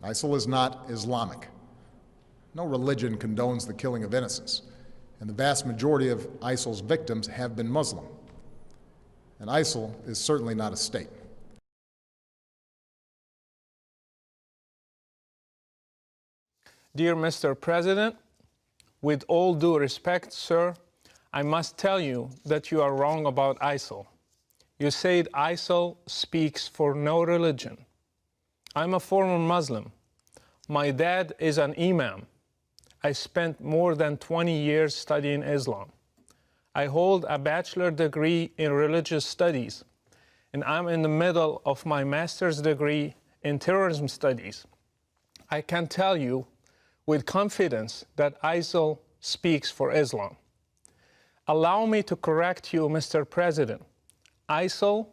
ISIL is not Islamic. No religion condones the killing of innocents, and the vast majority of ISIL's victims have been Muslim. And ISIL is certainly not a state. Dear Mr. President, with all due respect, sir, I must tell you that you are wrong about ISIL. You said ISIL speaks for no religion. I'm a former Muslim. My dad is an imam. I spent more than 20 years studying Islam. I hold a bachelor degree in religious studies, and I'm in the middle of my master's degree in terrorism studies. I can tell you with confidence that ISIL speaks for Islam. Allow me to correct you, Mr. President. ISIL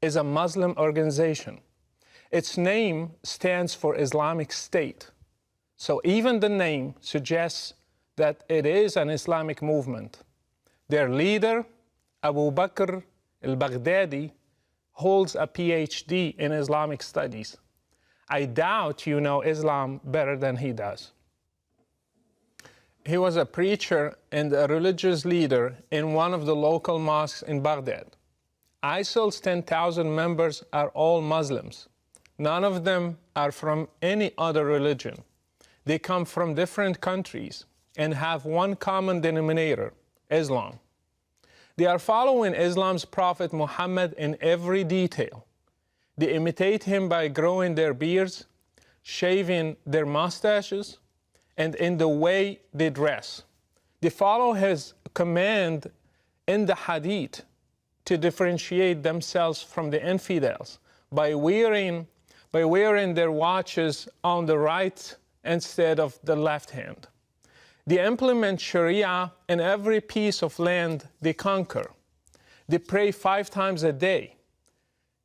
is a Muslim organization. Its name stands for Islamic State. So even the name suggests that it is an Islamic movement. Their leader, Abu Bakr al-Baghdadi, holds a PhD in Islamic studies. I doubt you know Islam better than he does. He was a preacher and a religious leader in one of the local mosques in Baghdad. ISIL's 10,000 members are all Muslims. None of them are from any other religion. They come from different countries and have one common denominator, Islam. They are following Islam's Prophet Muhammad in every detail. They imitate him by growing their beards, shaving their mustaches, and in the way they dress. They follow his command in the Hadith to differentiate themselves from the infidels by wearing their watches on the right instead of the left hand. They implement Sharia in every piece of land they conquer. They pray 5 times a day.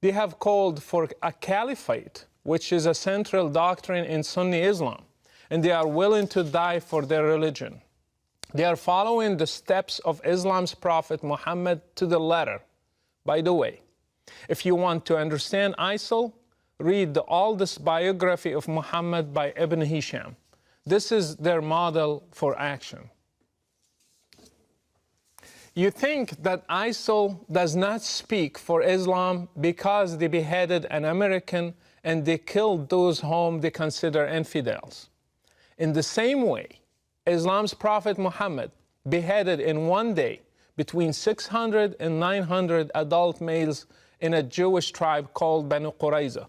They have called for a caliphate, which is a central doctrine in Sunni Islam, and they are willing to die for their religion. They are following the steps of Islam's Prophet Muhammad to the letter. By the way, if you want to understand ISIL, read the oldest biography of Muhammad by Ibn Hisham. This is their model for action. You think that ISIL does not speak for Islam because they beheaded an American and they killed those whom they consider infidels. In the same way, Islam's Prophet Muhammad beheaded in one day between 600 and 900 adult males in a Jewish tribe called Banu Qurayza.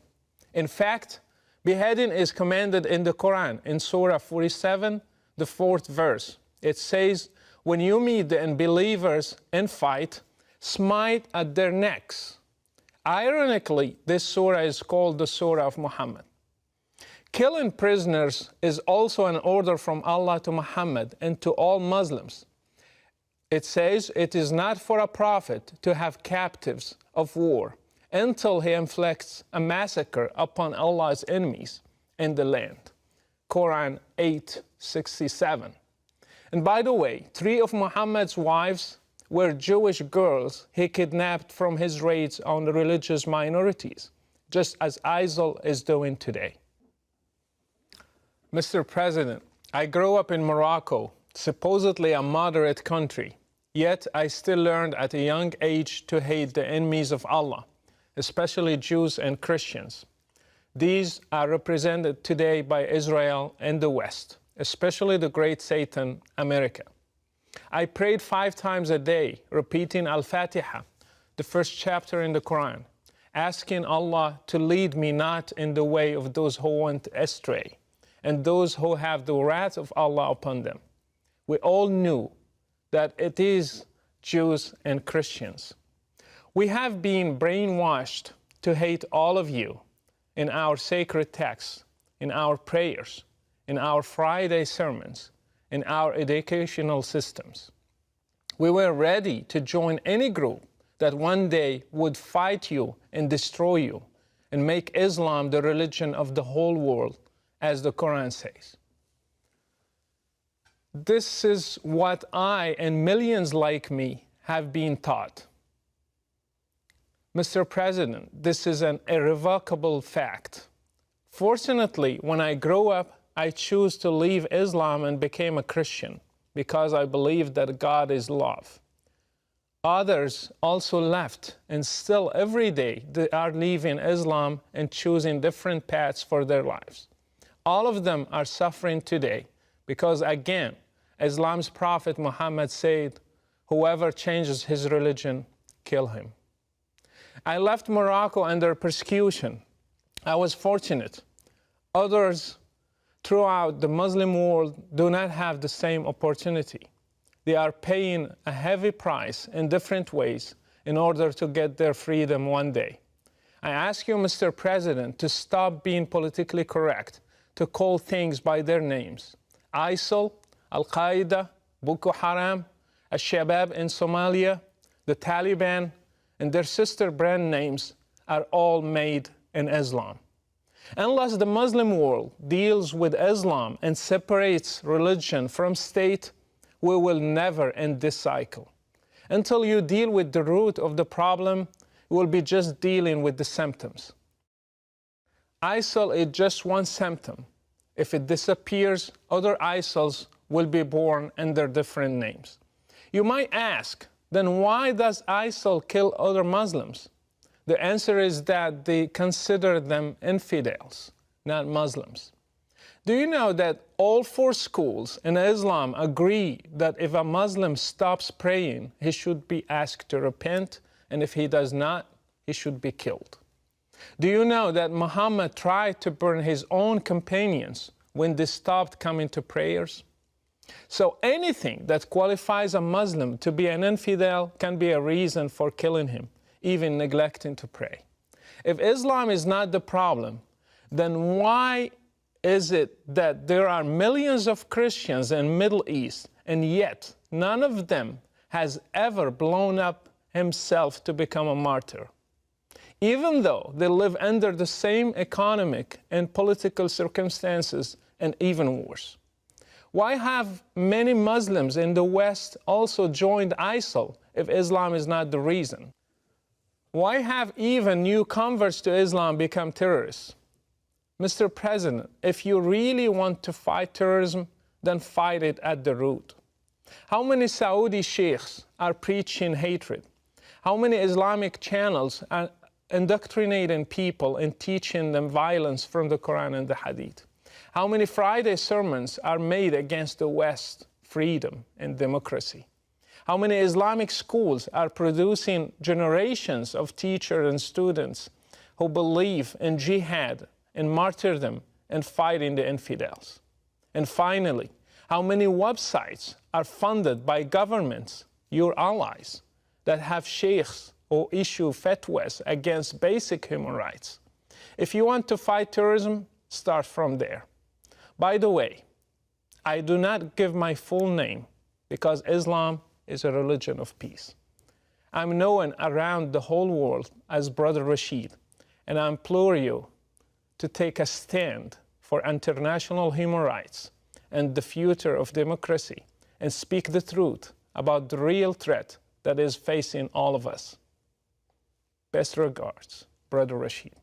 In fact, beheading is commanded in the Quran in Surah 47, the 4th verse. It says, when you meet the unbelievers in fight, smite at their necks. Ironically, this surah is called the Surah of Muhammad. Killing prisoners is also an order from Allah to Muhammad and to all Muslims. It says it is not for a prophet to have captives of war until he inflicts a massacre upon Allah's enemies in the land. Quran 8:67. And by the way, 3 of Muhammad's wives were Jewish girls he kidnapped from his raids on the religious minorities, just as ISIL is doing today. Mr. President, I grew up in Morocco, supposedly a moderate country, yet I still learned at a young age to hate the enemies of Allah, especially Jews and Christians. These are represented today by Israel and the West, especially the great Satan, America. I prayed 5 times a day, repeating Al-Fatiha, the first chapter in the Quran, asking Allah to lead me not in the way of those who went astray, and those who have the wrath of Allah upon them. We all knew that it is Jews and Christians. We have been brainwashed to hate all of you in our sacred texts, in our prayers, in our Friday sermons, in our educational systems. We were ready to join any group that one day would fight you and destroy you and make Islam the religion of the whole world, as the Quran says. This is what I and millions like me have been taught. Mr. President, this is an irrevocable fact. Fortunately, when I grew up, I chose to leave Islam and became a Christian because I believe that God is love. Others also left, and still every day they are leaving Islam and choosing different paths for their lives. All of them are suffering today because, again, Islam's Prophet Muhammad said, "Whoever changes his religion, kill him." I left Morocco under persecution. I was fortunate. Others throughout the Muslim world do not have the same opportunity. They are paying a heavy price in different ways in order to get their freedom one day. I ask you, Mr. President, to stop being politically correct, to call things by their names. ISIL, Al-Qaeda, Boko Haram, Al-Shabaab in Somalia, the Taliban, and their sister brand names are all made in Islam. Unless the Muslim world deals with Islam and separates religion from state, we will never end this cycle. Until you deal with the root of the problem, you will be just dealing with the symptoms. ISIL is just one symptom. If it disappears, other ISILs will be born under different names. You might ask, then why does ISIL kill other Muslims? The answer is that they consider them infidels, not Muslims. Do you know that all 4 schools in Islam agree that if a Muslim stops praying, he should be asked to repent, and if he does not, he should be killed? Do you know that Muhammad tried to burn his own companions when they stopped coming to prayers? So anything that qualifies a Muslim to be an infidel can be a reason for killing him, even neglecting to pray. If Islam is not the problem, then why is it that there are millions of Christians in the Middle East, and yet none of them has ever blown up himself to become a martyr, even though they live under the same economic and political circumstances, and even worse? Why have many Muslims in the West also joined ISIL if Islam is not the reason? Why have even new converts to Islam become terrorists? Mr. President, if you really want to fight terrorism, then fight it at the root. How many Saudi sheikhs are preaching hatred? How many Islamic channels are indoctrinating people and teaching them violence from the Quran and the Hadith? How many Friday sermons are made against the West, freedom and democracy? How many Islamic schools are producing generations of teachers and students who believe in jihad and martyrdom and fighting the infidels? And finally, how many websites are funded by governments, your allies, that have sheikhs who issue fatwas against basic human rights? If you want to fight terrorism, start from there. By the way, I do not give my full name because Islam is a religion of peace. I'm known around the whole world as Brother Rashid, and I implore you to take a stand for international human rights and the future of democracy and speak the truth about the real threat that is facing all of us. Best regards, Brother Rashid.